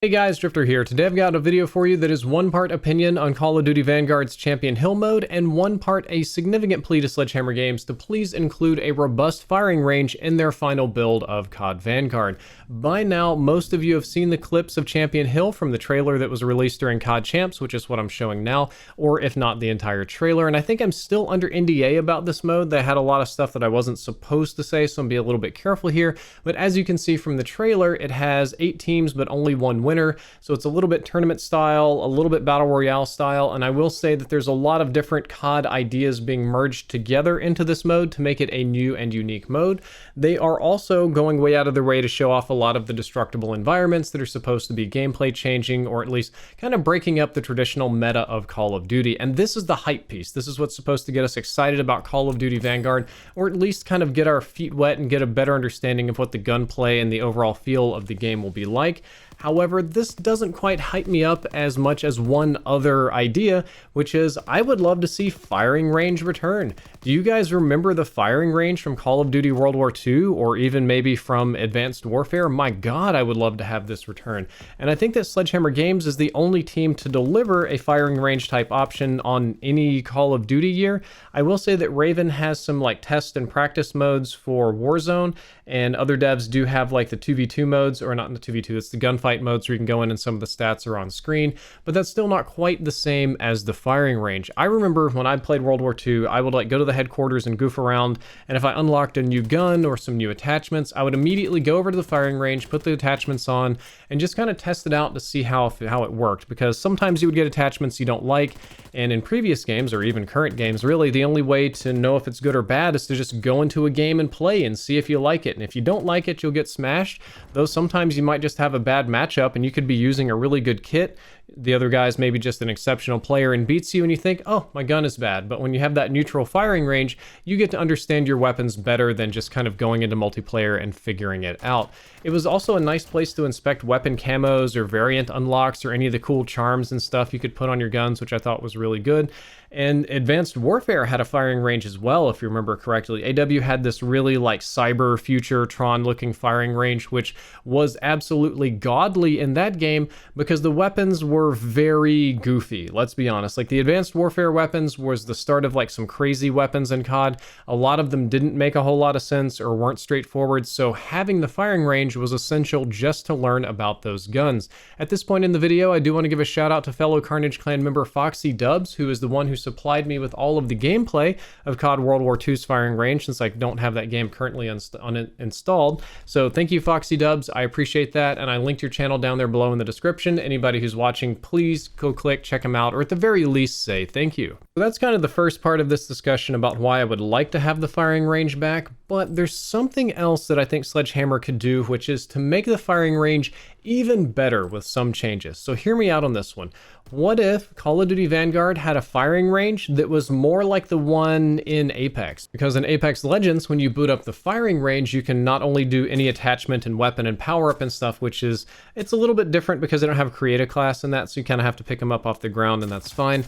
Hey guys, Drifter here. Today I've got a video for you that is one part opinion on Call of Duty Vanguard's Champion Hill mode and one part a significant plea to Sledgehammer Games to please include a robust firing range in their final build of CoD Vanguard. By now, most of you have seen the clips of Champion Hill from the trailer that was released during CoD Champs, which is what I'm showing now, or if not the entire trailer, and I think I'm still under NDA about this mode. They had a lot of stuff that I wasn't supposed to say, so I'm being a little bit careful here, but as you can see from the trailer, it has 8 teams but only one winner, so it's a little bit tournament style, a little bit battle royale style, and I will say that there's a lot of different CoD ideas being merged together into this mode to make it a new and unique mode. They are also going way out of their way to show off a lot of the destructible environments that are supposed to be gameplay changing, or at least kind of breaking up the traditional meta of Call of Duty, and this is the hype piece. This is what's supposed to get us excited about Call of Duty Vanguard, or at least kind of get our feet wet and get a better understanding of what the gunplay and the overall feel of the game will be like. However, this doesn't quite hype me up as much as one other idea, which is I would love to see firing range return. Do you guys remember the firing range from Call of Duty World War II, or even maybe from Advanced Warfare? My God, I would love to have this return. And I think that Sledgehammer Games is the only team to deliver a firing range type option on any Call of Duty year. I will say that Raven has some like test and practice modes for Warzone, and other devs do have like the 2v2 modes, or not the 2v2, it's the gunfight modes where you can go in and some of the stats are on screen, but that's still not quite the same as the firing range. I remember when I played World War II, I would like go to the headquarters and goof around, and if I unlocked a new gun or some new attachments, I would immediately go over to the firing range, put the attachments on, and just kind of test it out to see how it worked, because sometimes you would get attachments you don't like, and in previous games, or even current games, really, the only way to know if it's good or bad is to just go into a game and play and see if you like it, and if you don't like it, you'll get smashed, though sometimes you might just have a bad matchup and you could be using a really good kit. The other guy's maybe just an exceptional player and beats you, and you think, oh, my gun is bad. But when you have that neutral firing range, you get to understand your weapons better than just kind of going into multiplayer and figuring it out. It was also a nice place to inspect weapon camos or variant unlocks or any of the cool charms and stuff you could put on your guns, which I thought was really good. And Advanced Warfare had a firing range as well, if you remember correctly. AW had this really like cyber future Tron looking firing range, which was absolutely godly in that game because the weapons were very goofy, let's be honest. Like the Advanced Warfare weapons was the start of like some crazy weapons in CoD. A lot of them didn't make a whole lot of sense or weren't straightforward, so having the firing range was essential just to learn about those guns. At this point in the video, I do want to give a shout out to fellow Carnage Clan member Foxy Dubs, who is the one who supplied me with all of the gameplay of CoD World War II's firing range, since I don't have that game currently installed. So thank you, Foxy Dubs. I appreciate that, and I linked your channel down there below in the description. Anybody who's watching, please go click, check him out, or at the very least say thank you. So that's kind of the first part of this discussion about why I would like to have the firing range back, but there's something else that I think Sledgehammer could do, which is to make the firing range even better with some changes. So hear me out on this one. What if Call of Duty Vanguard had a firing range that was more like the one in Apex? Because in Apex Legends, when you boot up the firing range, you can not only do any attachment and weapon and power up and stuff, which is, it's a little bit different because they don't have a creator class in that, so you kind of have to pick them up off the ground, and that's fine.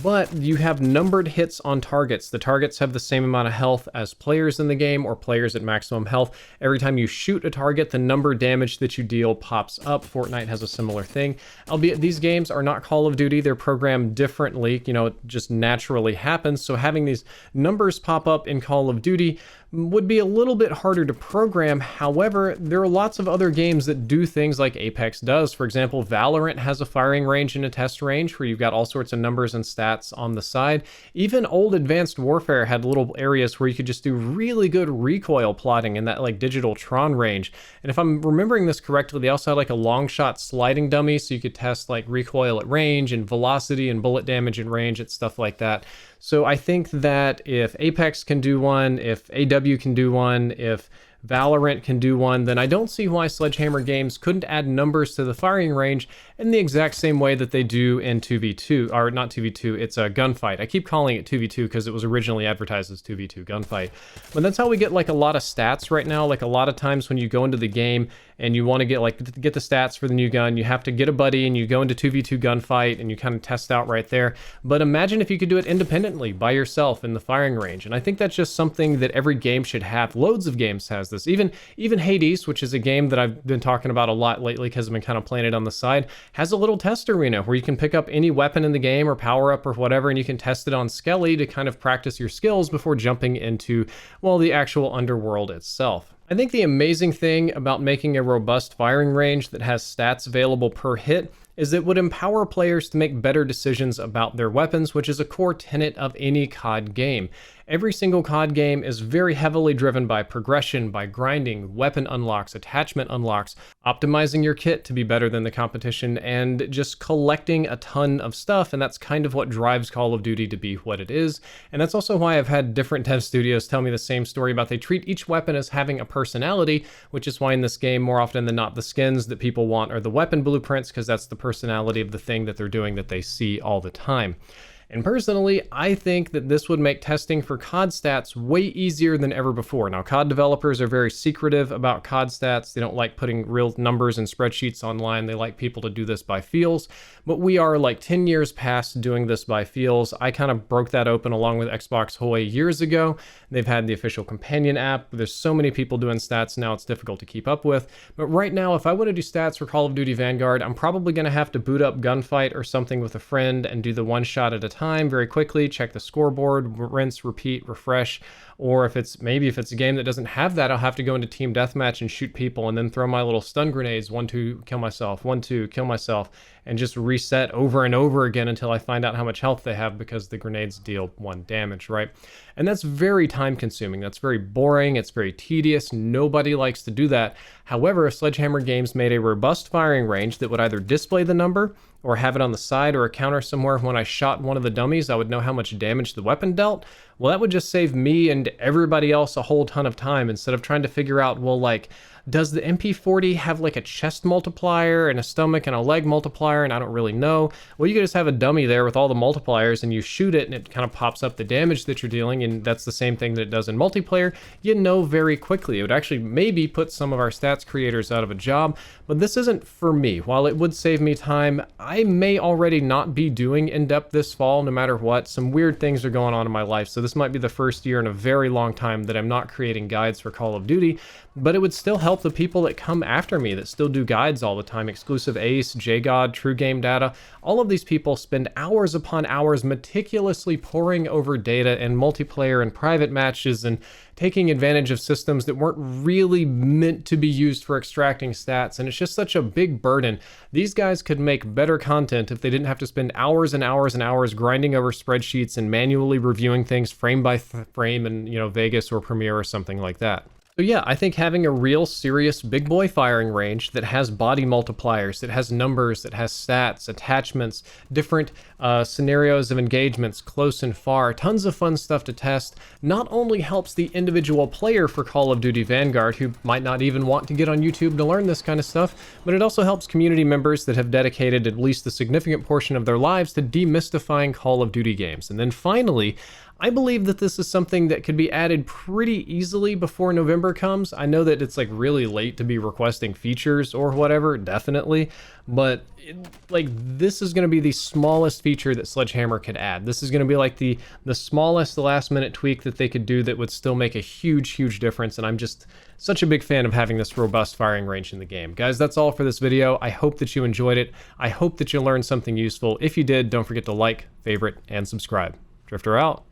But you have numbered hits on targets. The targets have the same amount of health as players in the game, or players at maximum health. Every time you shoot a target, the number damage that you deal pops up. Fortnite has a similar thing. Albeit these games are not Call of Duty, they're programmed differently, you know, it just naturally happens, so having these numbers pop up in Call of Duty would be a little bit harder to program. However, there are lots of other games that do things like Apex does. For example, Valorant has a firing range and a test range where you've got all sorts of numbers and stats on the side. Even old Advanced Warfare had little areas where you could just do really good recoil plotting in that like digital Tron range. And if I'm remembering this correctly, they also had like a long shot sliding dummy, so you could test like recoil at range and velocity and bullet damage at range and stuff like that. So I think that if Apex can do one, if AW can do one, if Valorant can do one, then I don't see why Sledgehammer Games couldn't add numbers to the firing range in the exact same way that they do in 2v2, or not 2v2, it's a gunfight. I keep calling it 2v2 because it was originally advertised as 2v2 gunfight. But that's how we get like a lot of stats right now. Like a lot of times when you go into the game, and you want to get the stats for the new gun, you have to get a buddy and you go into 2v2 gunfight and you kind of test out right there. But imagine if you could do it independently by yourself in the firing range. And I think that's just something that every game should have. Loads of games has this. Even Hades, which is a game that I've been talking about a lot lately because I've been kind of playing it on the side, has a little test arena where you can pick up any weapon in the game or power up or whatever, and you can test it on Skelly to kind of practice your skills before jumping into, well, the actual underworld itself. I think the amazing thing about making a robust firing range that has stats available per hit is it would empower players to make better decisions about their weapons, which is a core tenet of any CoD game. Every single CoD game is very heavily driven by progression, by grinding, weapon unlocks, attachment unlocks, optimizing your kit to be better than the competition, and just collecting a ton of stuff, and that's kind of what drives Call of Duty to be what it is. And that's also why I've had different dev studios tell me the same story about they treat each weapon as having a personality, which is why in this game, more often than not, the skins that people want are the weapon blueprints, because that's the personality of the thing that they're doing that they see all the time. And personally, I think that this would make testing for CoD stats way easier than ever before. Now, CoD developers are very secretive about CoD stats. They don't like putting real numbers and spreadsheets online. They like people to do this by feels. But we are like 10 years past doing this by feels. I kind of broke that open along with Xbox Hoy years ago. They've had the official companion app. There's so many people doing stats now, it's difficult to keep up with. But right now, if I want to do stats for Call of Duty Vanguard, I'm probably going to have to boot up Gunfight or something with a friend and do the one shot at a time very quickly, check the scoreboard, rinse, repeat, refresh. Or if it's a game that doesn't have that, I'll have to go into team deathmatch and shoot people and then throw my little stun grenades, 1, 2, kill myself, 1, 2, kill myself, and just reset over and over again until I find out how much health they have, because the grenades deal 1 damage, right? And that's very time consuming. That's very boring. It's very tedious. Nobody likes to do that. However, if Sledgehammer Games made a robust firing range that would either display the number or have it on the side or a counter somewhere, when I shot one of the dummies, I would know how much damage the weapon dealt. Well, that would just save me and everybody else a whole ton of time, instead of trying to figure out, well, like, does the MP40 have like a chest multiplier and a stomach and a leg multiplier, and I don't really know. Well, you could just have a dummy there with all the multipliers and you shoot it and it kind of pops up the damage that you're dealing, and that's the same thing that it does in multiplayer. You know very quickly. It would actually maybe put some of our stats creators out of a job, but this isn't for me. While it would save me time, I may already not be doing in-depth this fall no matter what. Some weird things are going on in my life, so this might be the first year in a very long time that I'm not creating guides for Call of Duty, but it would still help the people that come after me that still do guides all the time. Exclusive Ace, JGod, True Game Data, all of these people spend hours upon hours meticulously poring over data and multiplayer and private matches and taking advantage of systems that weren't really meant to be used for extracting stats, and it's just such a big burden. These guys could make better content if they didn't have to spend hours and hours and hours grinding over spreadsheets and manually reviewing things frame by frame in, Vegas or Premiere or something like that. So yeah, I think having a real serious big boy firing range that has body multipliers, that has numbers, that has stats, attachments, different scenarios of engagements, close and far, tons of fun stuff to test, not only helps the individual player for Call of Duty Vanguard, who might not even want to get on YouTube to learn this kind of stuff, but it also helps community members that have dedicated at least a significant portion of their lives to demystifying Call of Duty games. And then finally, I believe that this is something that could be added pretty easily before November comes. I know that it's like really late to be requesting features or whatever, definitely, but this is going to be the smallest feature that Sledgehammer could add. This is going to be like the smallest last minute tweak that they could do that would still make a huge difference, and I'm just such a big fan of having this robust firing range in the game. Guys, that's all for this video. I hope that you enjoyed it. I hope that you learned something useful. If you did, don't forget to like, favorite, and subscribe. Drifter out.